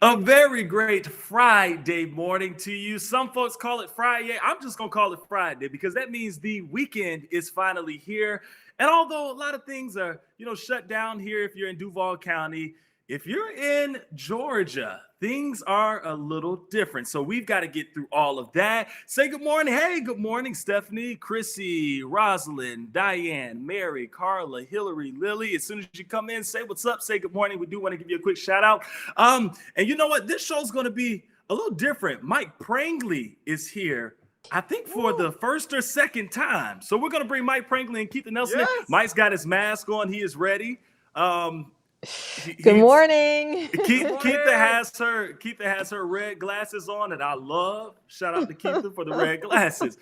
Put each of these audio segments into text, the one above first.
A very great Friday morning to you. Some folks call it Friday. I'm just going to call it Friday because that means the weekend is finally here. And although a lot of things are, shut down here if you're in Duval County, if you're in Georgia, things are a little different. So we've got to get through all of that. Say good morning. Hey, good morning, Stephanie, Chrissy, Rosalind, Diane, Mary, Carla, Hillary, Lily. As soon as you come in, say what's up, say good morning. We do want to give you a quick shout out. And you know what? This show's going to be a little different. Mike Prangley is here. I think for the first or second time. So we're going to bring Mike Prangley and Keith Nelson in. Yes. Mike's got his mask on. He is ready. Good morning. Keitha has her red glasses on, and I love. Shout out to Keitha for the red glasses.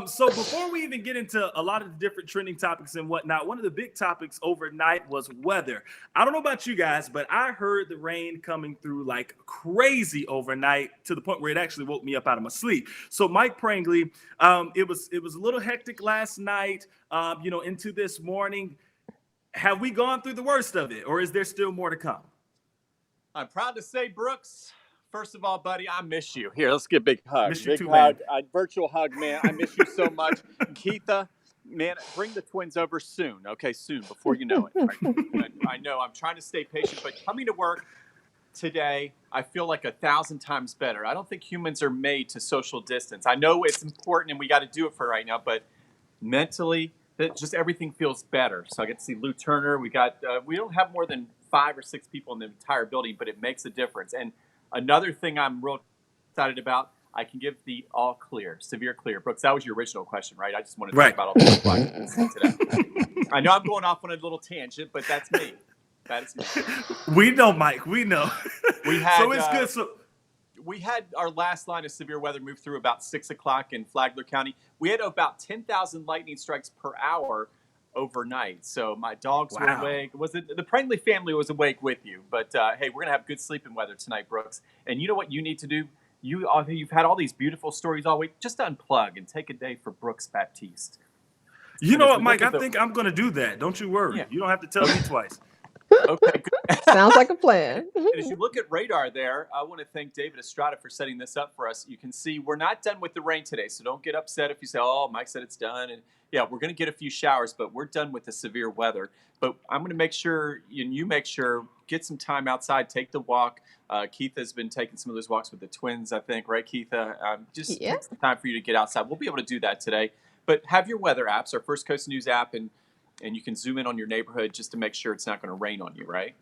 So before we even get into a lot of the different trending topics and whatnot, one of the big topics overnight was weather. I don't know about you guys, but I heard the rain coming through like crazy overnight to the point where it actually woke me up out of my sleep. So Mike Prangley, it was a little hectic last night. Into this morning. Have we gone through the worst of it, or is there still more to come? I'm proud to say, Brooks, first of all, buddy, I miss you. Here, let's get a big hug. Miss you big too, hug. man. Virtual hug, man. I miss you so much. Keitha, man, bring the twins over soon. Okay, soon, before you know it. Right? I know I'm trying to stay patient, but coming to work today, I feel like 1,000 times better. I don't think humans are made to social distance. I know it's important and we got to do it for right now, but mentally, just everything feels better. So I get to see Lou Turner. We don't have more than 5 or 6 people in the entire building, but it makes a difference. And another thing I'm real excited about, I can give the all clear, severe clear. Brooks, that was your original question, right? I just wanted to talk about all the questions today. I know I'm going off on a little tangent, but that's me. That is me. We know, Mike. We know. So it's good. So we had our last line of severe weather move through about 6 o'clock in Flagler County. We had about 10,000 lightning strikes per hour overnight. So my dogs were awake. The Prangley family was awake with you. But hey, we're gonna have good sleeping weather tonight, Brooks. And you know what you need to do? You've had all these beautiful stories all week. Just unplug and take a day for Brooks Baptiste. You know what, Mike? I think I'm gonna do that. Don't you worry. Yeah. You don't have to tell me twice. Okay, good. Sounds like a plan. And as you look at radar there, I want to thank David Estrada for setting this up for us. You can see we're not done with the rain today, so don't get upset if you say, oh, Mike said it's done. And yeah, we're going to get a few showers, but we're done with the severe weather. But I'm going to make sure, you make sure, get some time outside, take the walk. Keith has been taking some of those walks with the twins, I think, right, Keitha? Take some time for you to get outside. We'll be able to do that today. But have your weather apps, our First Coast News app, and you can zoom in on your neighborhood just to make sure it's not going to rain on you, right?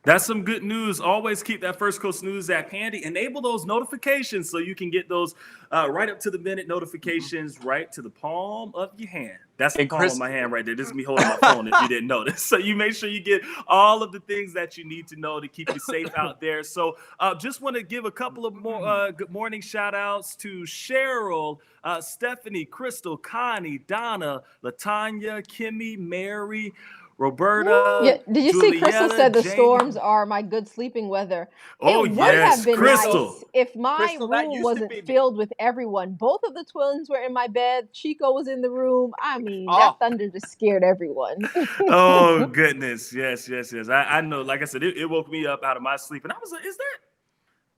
That's some good news. Always keep that First Coast News app handy. Enable those notifications so you can get those right up to the minute notifications right to the palm of your hand. That's the palm of my hand right there. This is me holding my phone if you didn't notice. So you make sure you get all of the things that you need to know to keep you safe out there. So just want to give a couple of more good morning shout outs to Cheryl, Stephanie, Crystal, Connie, Donna, Latanya, Kimmy, Mary, Roberta. Yeah. Did you Julietta, see Crystal said the Jamie. storms are my good sleeping weather? Oh, it would yes, have been Crystal. nice if my Crystal, that room used to wasn't be me. filled with everyone. Both of the twins were in my bed. Chico was in the room. I mean, that thunder just scared everyone. Oh, goodness. Yes. I know. Like I said, it woke me up out of my sleep. And I was like,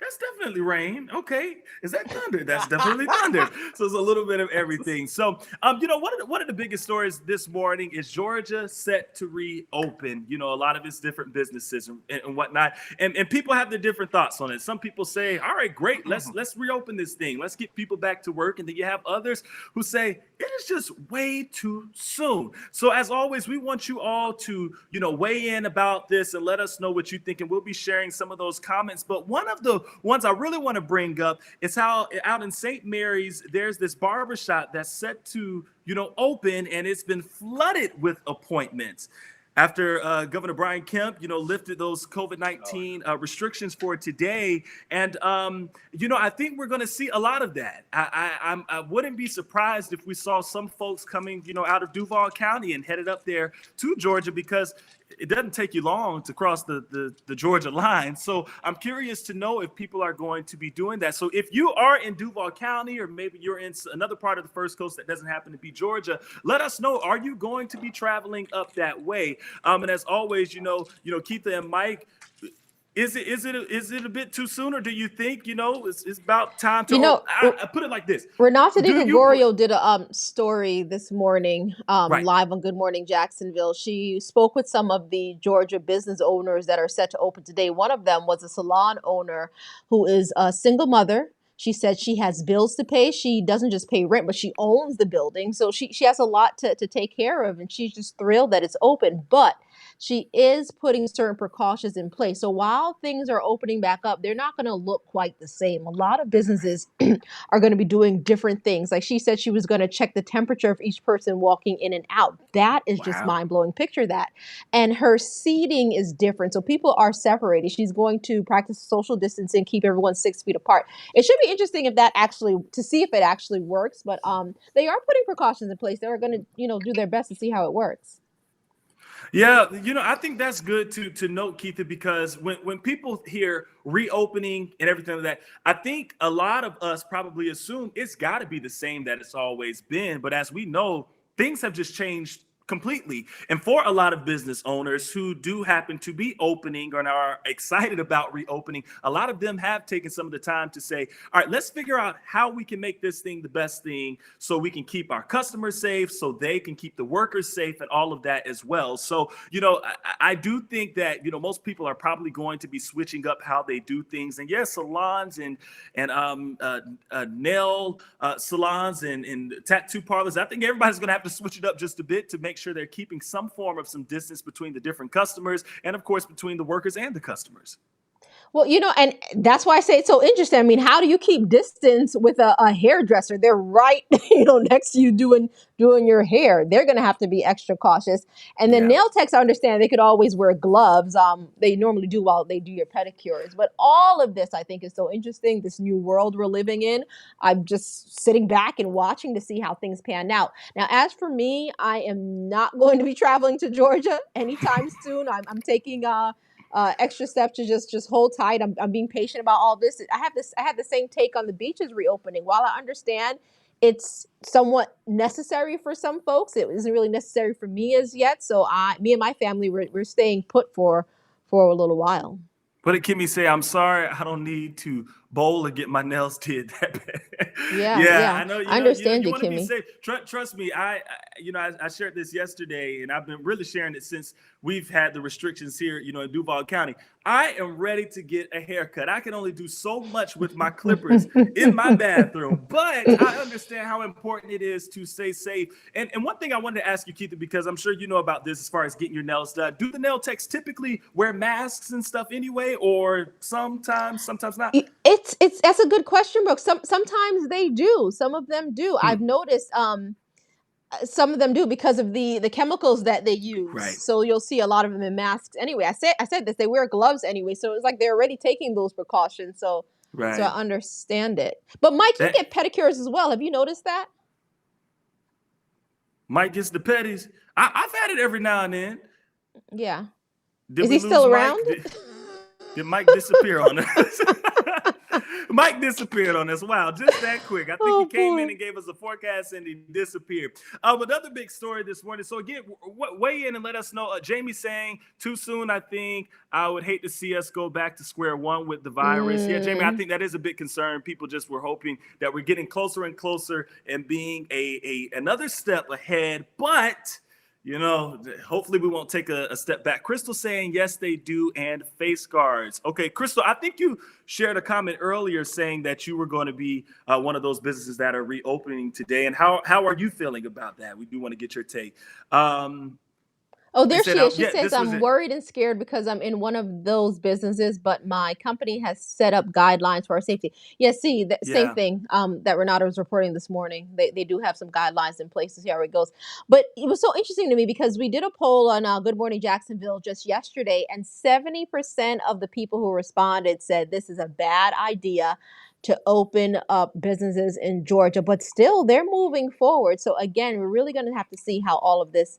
that's definitely rain. Okay. Is that thunder? That's definitely thunder. So it's a little bit of everything. So, one of the biggest stories this morning is Georgia set to reopen, a lot of its different businesses and whatnot. And people have their different thoughts on it. Some people say, all right, great. Let's reopen this thing. Let's get people back to work. And then you have others who say it is just way too soon. So as always, we want you all to, weigh in about this and let us know what you think. And we'll be sharing some of those comments. But one of the ones I really want to bring up is how out in St. Mary's, there's this barbershop that's set to, open, and it's been flooded with appointments. After Governor Brian Kemp, lifted those COVID-19 restrictions for today. And, I think we're going to see a lot of that. I wouldn't be surprised if we saw some folks coming, out of Duval County and headed up there to Georgia, because it doesn't take you long to cross the Georgia line. So I'm curious to know if people are going to be doing that. So if you are in Duval County, or maybe you're in another part of the First Coast that doesn't happen to be Georgia, let us know. Are you going to be traveling up that way? And as always, Keitha and Mike, Is it a bit too soon, or do you think, it's about time to, You know, I put it like this. Renata Di Do you Gregorio did a story this morning, right? live on Good Morning Jacksonville. She spoke with some of the Georgia business owners that are set to open today. One of them was a salon owner who is a single mother. She said she has bills to pay. She doesn't just pay rent, but she owns the building. So she has a lot to take care of, and she's just thrilled that it's open. But she is putting certain precautions in place. So while things are opening back up, they're not going to look quite the same. A lot of businesses are going to be doing different things. Like she said, she was going to check the temperature of each person walking in and out. That is just Wow. mind blowing. Picture that. And her seating is different. So people are separated. She's going to practice social distancing, keep everyone 6 feet apart. It should be interesting if that actually, to see if it actually works. But they are putting precautions in place. They're going to, do their best to see how it works. Yeah, I think that's good to note, Keitha, because when people hear reopening and everything like that, I think a lot of us probably assume it's got to be the same that it's always been. But as we know, things have just changed completely. And for a lot of business owners who do happen to be opening and are excited about reopening, a lot of them have taken some of the time to say, all right, let's figure out how we can make this thing the best thing so we can keep our customers safe, so they can keep the workers safe and all of that as well. So, I do think that, most people are probably going to be switching up how they do things. And yes, salons and nail salons and tattoo parlors, I think everybody's going to have to switch it up just a bit to make sure they're keeping some form of some distance between the different customers and, of course, between the workers and the customers. Well, and that's why I say it's so interesting. I mean, how do you keep distance with a hairdresser? They're right, next to you doing your hair. They're going to have to be extra cautious. And then Yeah. nail techs, I understand they could always wear gloves. They normally do while they do your pedicures. But all of this, I think, is so interesting. This new world we're living in. I'm just sitting back and watching to see how things pan out. Now, as for me, I am not going to be traveling to Georgia anytime soon. I'm taking extra steps to just hold tight. I'm being patient about all this. I have the same take on the beaches reopening. While I understand it's somewhat necessary for some folks, it isn't really necessary for me as yet. So me and my family, we're staying put for a little while. What did Kimmy say? I'm sorry, I don't need to bowl or get my nails did that bad. Yeah, Yeah, yeah. I know. I understand You you, want to be Kimmy. safe. Trust me. I shared this yesterday, and I've been really sharing it since we've had the restrictions here, in Duval County. I am ready to get a haircut. I can only do so much with my clippers in my bathroom, but I understand how important it is to stay safe. And one thing I wanted to ask you, Keitha, because I'm sure you know about this as far as getting your nails done. Do the nail techs typically wear masks and stuff anyway, or sometimes not? It's that's a good question, Brooke. Sometimes they do. Some of them do. Hmm. I've noticed some of them do because of the chemicals that they use. Right. So you'll see a lot of them in masks. Anyway, I said this. They wear gloves anyway, so it's like they're already taking those precautions. So I Right. understand it. But Mike, you That get pedicures as well. Have you noticed that? Mike gets the petties. I've had it every now and then. Yeah. Did Is we he lose still Mike? around? Did Mike disappear on us? Mike disappeared on us. Wow, just that quick. I think he Oh came in boy. and gave us a forecast and he disappeared. Another big story this morning. So again, weigh in and let us know. Jamie saying too soon. I think I would hate to see us go back to square one with the virus. Yeah, Jamie, I Mm. think that is a big concern. People just were hoping that we're getting closer and closer and being a another step ahead, but hopefully we won't take a step back. Crystal saying, yes, they do, and face guards. Okay, Crystal, I think you shared a comment earlier saying that you were going to be one of those businesses that are reopening today. And how are you feeling about that? We do want to get your take. Oh, They there said, she is. She yeah, says, this was I'm it. worried and scared because I'm in one of those businesses, but my company has set up guidelines for our safety. Yeah, see, the same Yeah, thing that Renata was reporting this morning. They do have some guidelines in place to see how it goes. But it was so interesting to me because we did a poll on Good Morning Jacksonville just yesterday, and 70% of the people who responded said this is a bad idea to open up businesses in Georgia, but still they're moving forward. So again, we're really going to have to see how all of this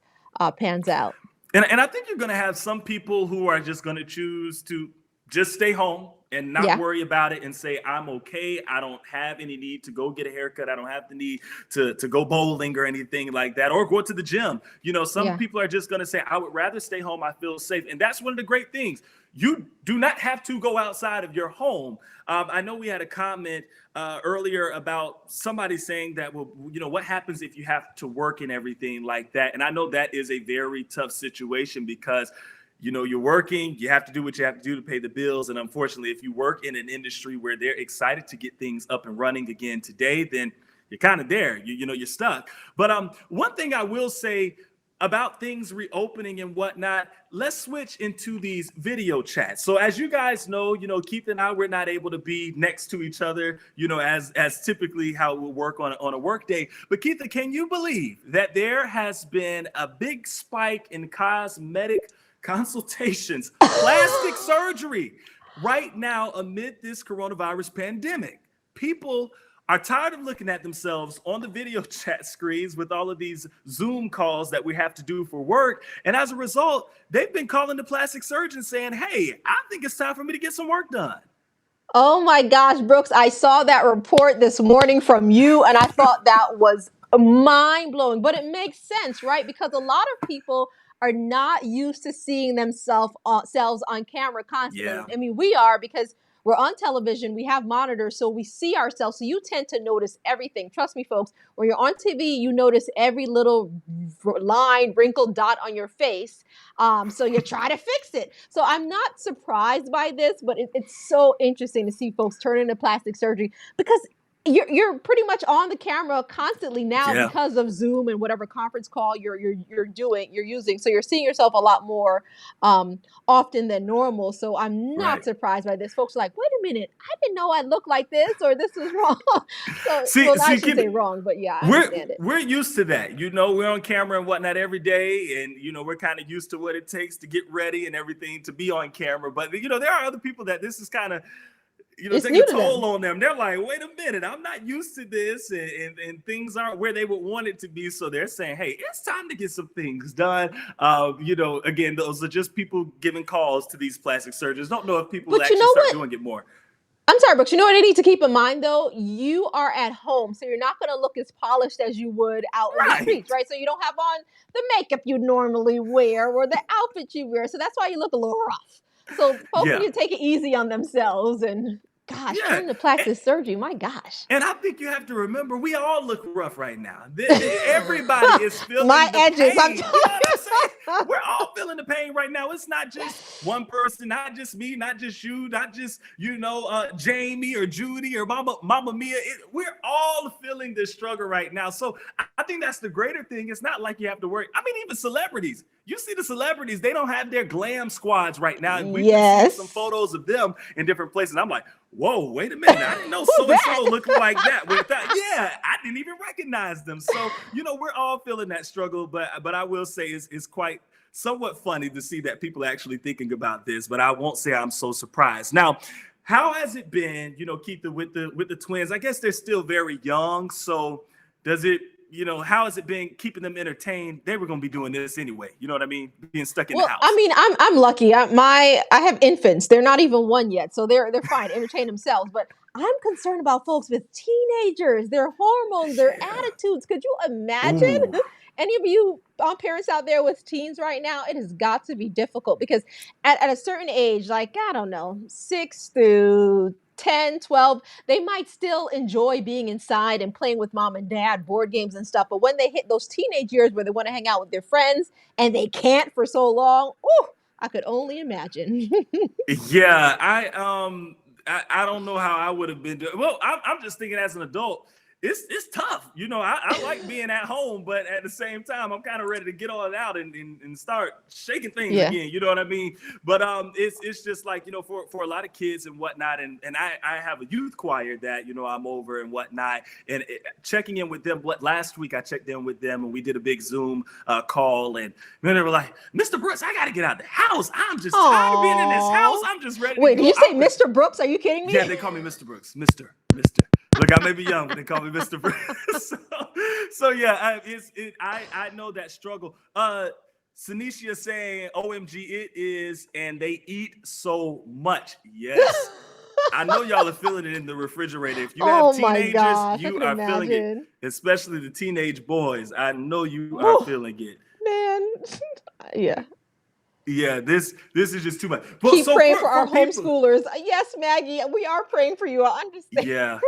pans out. and I think you're going to have some people who are just going to choose to just stay home and not Yeah. worry about it and say, I'm okay. I don't have any need to go get a haircut. I don't have the need to go bowling or anything like that, or go to the gym. Some Yeah. people are just going to say, I would rather stay home. I feel safe. And that's one of the great things. you do not have to go outside of your home. I know we had a comment earlier about somebody saying that, well, what happens if you have to work and everything like that? And I know that is a very tough situation because, you're working, you have to do what you have to do to pay the bills. And unfortunately, if you work in an industry where they're excited to get things up and running again today, then you're kind of there, you're stuck. But one thing I will say about things reopening and whatnot, let's switch into these video chats. So as you guys know, Keith and I, we're not able to be next to each other, as typically how it would work on a work day. But Keith, can you believe that there has been a big spike in cosmetic consultations, plastic surgery right now amid this coronavirus pandemic? People are tired of looking at themselves on the video chat screens with all of these Zoom calls that we have to do for work. And as a result, they've been calling the plastic surgeon saying, hey, I think it's time for me to get some work done. Oh my gosh, Brooks, I saw that report this morning from you, and I thought that was mind blowing. But it makes sense, right? Because a lot of people are not used to seeing themselves on camera constantly. Yeah. I mean, we are, because we're on television, we have monitors, so we see ourselves. So you tend to notice everything. Trust me, folks, when you're on TV, you notice every little line, wrinkle, dot on your face. So you try to fix it. So I'm not surprised by this, but it's so interesting to see folks turn into plastic surgery, because you're pretty much on the camera constantly now, Yeah. because of Zoom and whatever conference call you're using. So you're seeing yourself a lot more often than normal. So I'm not Right. surprised by this. Folks are like, wait a minute, I didn't know I looked like this, or this is wrong. So, well, I shouldn't say wrong, but yeah, I understand it. We're used to that. We're on camera and whatnot every day, and we're kind of used to what it takes to get ready and everything to be on camera. But there are other people that this is kind of It's take new a to toll them. on them. They're like, wait a minute, I'm not used to this, and things aren't where they would want it to be. So they're saying, hey, it's time to get some things done. Again, those are just people giving calls to these plastic surgeons. Don't know if people will But you actually know start what? doing it more. I'm sorry, but you know what I need to keep in mind though? You are at home, so you're not going to look as polished as you would out in the Right. streets, right? So you don't have on the makeup you normally wear or the outfit you wear. So that's why you look a little rough. So folks Yeah. need to take it easy on themselves, and gosh, Yeah. turn to plastic surgery. My gosh. And I think you have to remember, we all look rough right now. Everybody is My feeling the edges, I'm pain. You know telling what I'm saying? you. We're all feeling the pain right now. It's not just one person, not just me, not just you, not just Jamie or Judy or Mama Mia. We're all feeling this struggle right now. So I think that's the greater thing. It's not like you have to worry. I mean, even celebrities. You see the celebrities, they don't have their glam squads right now. And we've been seeing some photos of them in different places. I'm like, whoa, wait a minute. I didn't know so-and-so looked like that. I didn't even recognize them. So, we're all feeling that struggle. But I will say it's quite somewhat funny to see that people are actually thinking about this. But I won't say I'm so surprised. Now, how has it been, Keith, with the twins? I guess they're still very young. So does it, how has it been keeping them entertained? They were going to be doing this anyway. You know what I mean? Being stuck in the house. I mean, I'm lucky. I have infants. They're not even one yet, so they're fine, entertain themselves. But I'm concerned about folks with teenagers, their hormones, their attitudes. Could you imagine? Ooh. Any of you parents out there with teens right now? It has got to be difficult, because at a certain age, like, I don't know, 6 through 10, 12, they might still enjoy being inside and playing with mom and dad, board games and stuff. But when they hit those teenage years where they want to hang out with their friends and they can't for so long, oh, I could only imagine. Yeah, I don't know how I would have been doing. Well, I'm just thinking as an adult, it's tough. I like being at home, but at the same time, I'm kind of ready to get on out and start shaking things again. You know what I mean? But it's just like, for a lot of kids and whatnot, and I have a youth choir that I'm over and whatnot, and checking in with them. Last week I checked in with them and we did a big Zoom call, and then they were like, Mr. Brooks, I got to get out of the house. I'm just tired of being in this house. I'm just ready. Wait, to go. did you say Mr. Brooks? Are you kidding me? Yeah, they call me Mr. Brooks, Mr. Look, I may be young, but they call me Mr. Brooks. so yeah, I know that struggle. Sanicia saying, OMG, it is, and they eat so much. Yes. I know y'all are feeling it in the refrigerator. If you have teenagers, you are feeling it, especially the teenage boys. I know you are feeling it. Man, yeah. Yeah, this is just too much. But Keep so praying for for our people, homeschoolers. Yes, Maggie, we are praying for you. I understand. yeah,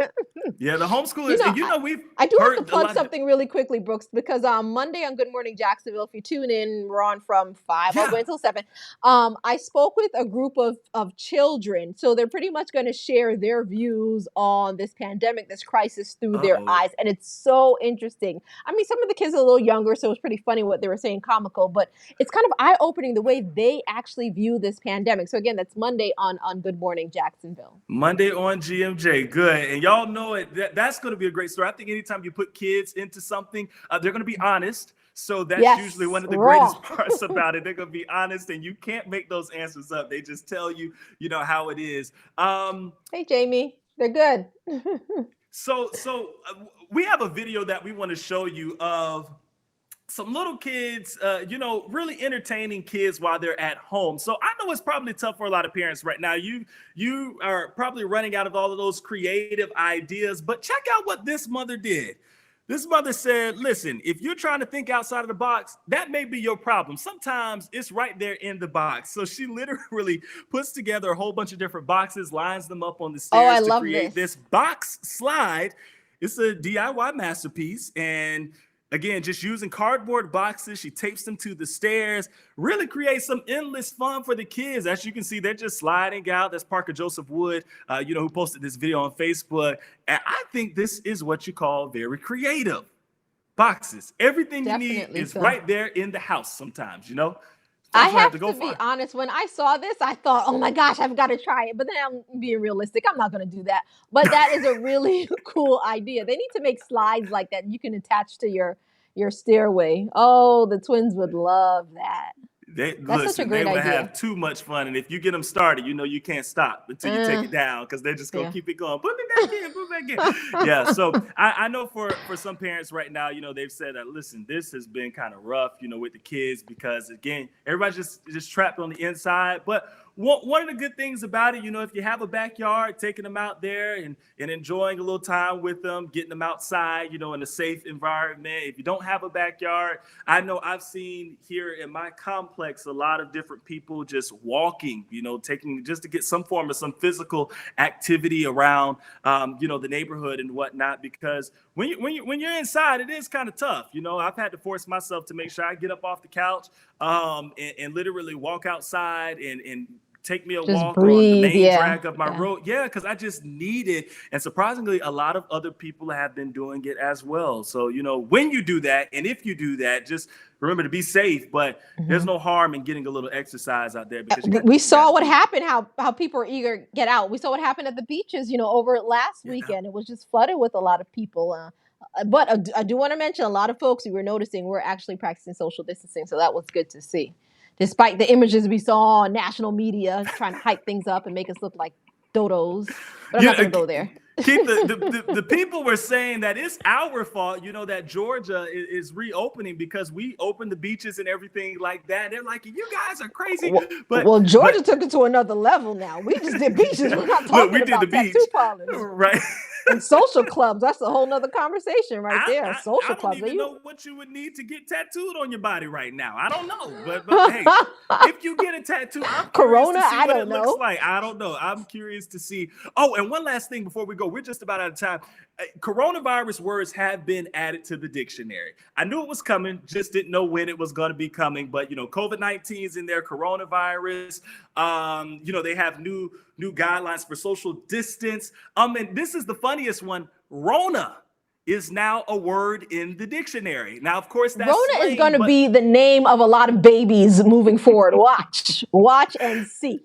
yeah, the You homeschoolers, know, and we've I do have to heard a plug lot. something really quickly, Brooks, because Monday on Good Morning Jacksonville, if you tune in, we're on from 5 all the way Yeah. until 7. I spoke with a group of children. So they're pretty much going to share their views on this pandemic, this crisis through their Uh-oh. eyes. And it's so interesting. I mean, some of the kids are a little younger, so it's pretty funny what they were saying, comical, but it's kind of eye-opening the way they actually view this pandemic. So again, that's Monday on Good Morning Jacksonville. Monday on GMJ, good, and y'all know it. That's going to be a great story. I think anytime you put kids into something, they're going to be honest. So that's usually Yes, one of the raw. greatest parts about it. They're going to be honest, and you can't make those answers up. They just tell you, how it is. Hey, Jamie, they're good. We have a video that we want to show you of some little kids, really entertaining kids while they're at home. So I know it's probably tough for a lot of parents right now. You are probably running out of all of those creative ideas, but check out what this mother did. This mother said, listen, if you're trying to think outside of the box, that may be your problem. Sometimes it's right there in the box. So she literally puts together a whole bunch of different boxes, lines them up on the Oh, I stairs to love create this. this box slide. It's a DIY masterpiece. And again, just using cardboard boxes, she tapes them to the stairs, really creates some endless fun for the kids. As you can see, they're just sliding out. That's Parker Joseph Wood, who posted this video on Facebook. And I think this is what you call very creative. Boxes. Everything you need Definitely is so. right there in the house sometimes, I Sometimes you have have to to go be far. honest. When I saw this, I thought, "Oh my gosh, I've got to try it." But then I'm being realistic. I'm not going to do that. But that is a really cool idea. They need to make slides like that you can attach to your stairway. Oh, the twins would love that. That's such a They great will idea. have too much fun, and if you get them started, you can't stop until you take Uh, it down because they're just gonna yeah. keep it going. Put me back in, put me back in. Yeah. So I know for some parents right now, they've said that listen, this has been kind of rough, with the kids because again, everybody's just trapped on the inside. But one of the good things about it, if you have a backyard, taking them out there and enjoying a little time with them, getting them outside, in a safe environment. If you don't have a backyard, I know I've seen here in my complex a lot of different people just walking, taking just to get some form of some physical activity around, the neighborhood and whatnot. Because when you're inside, it is kind of tough. I've had to force myself to make sure I get up off the couch, and literally walk outside and take me a Just walk on the breathe. main Yeah. drag of my Yeah. road. Yeah, because I just need it. And surprisingly, a lot of other people have been doing it as well. So, when you do that, and if you do that, just remember to be safe. But there's Mhm. no harm in getting a little exercise out there because We you got saw to what do it. happened, how people are eager to get out. We saw what happened at the beaches, over last Yeah. weekend. It was just flooded with a lot of people. But I do want to mention a lot of folks we were noticing were actually practicing social distancing. So that was good to see. Despite the images we saw on national media trying to hype things up and make us look like dodos. But I'm You not know, going to go there. Keith, the people were saying that it's our fault, that Georgia is reopening because we opened the beaches and everything like that. They're like, you guys are crazy. Well, Georgia But took it to another level now. We just did beaches. yeah. We're not Look, talking we did the about beach. tattoo parlors. Right. And social clubs. That's a whole nother conversation right there. I Social don't clubs. Are even you? know what you would need to get tattooed on your body right now. I don't know. But hey, if you get a tattoo, I'm curious Corona? to see I what it don't looks know. like. I don't know. I'm curious to see. Oh, and one last thing before we go. We're just about out of time. Coronavirus words have been added to the dictionary. I knew it was coming, just didn't know when it was going to be coming. But COVID-19 is in there, coronavirus. They have new guidelines for social distance. And this is the funniest one. Rona is now a word in the dictionary. Now, of course, that's Rona is slang, going to but be the name of a lot of babies moving forward. Watch and see.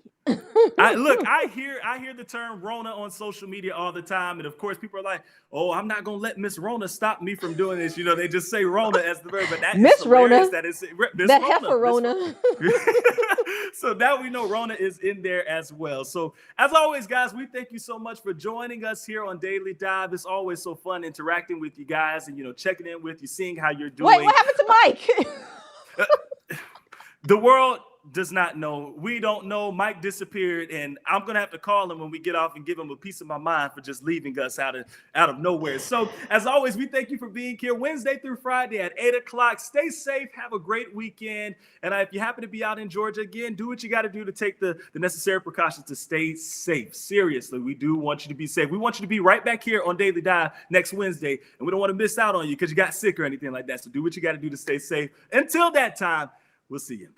I hear the term Rona on social media all the time, and of course, people are like, "Oh, I'm not gonna let Miss Rona stop me from doing this." They just say Rona as the verb, but that is Miss hilarious. Rona, That is Miss that Rona. heifer Rona. So now we know Rona is in there as well. So as always, guys, we thank you so much for joining us here on Daily Dive. It's always so fun interacting with you guys and checking in with you, seeing how you're doing. Wait, what happened to Mike? The world does not know. We don't know. Mike disappeared, and I'm gonna have to call him when we get off and give him a piece of my mind for just leaving us out of nowhere. So, as always, we thank you for being here Wednesday through Friday at 8 o'clock. Stay safe. Have a great weekend. And if you happen to be out in Georgia, again, do what you got to do to take the necessary precautions to stay safe. Seriously, we do want you to be safe. We want you to be right back here on Daily Dive next Wednesday, and we don't want to miss out on you because you got sick or anything like that. So do what you got to do to stay safe. Until that time, we'll see you.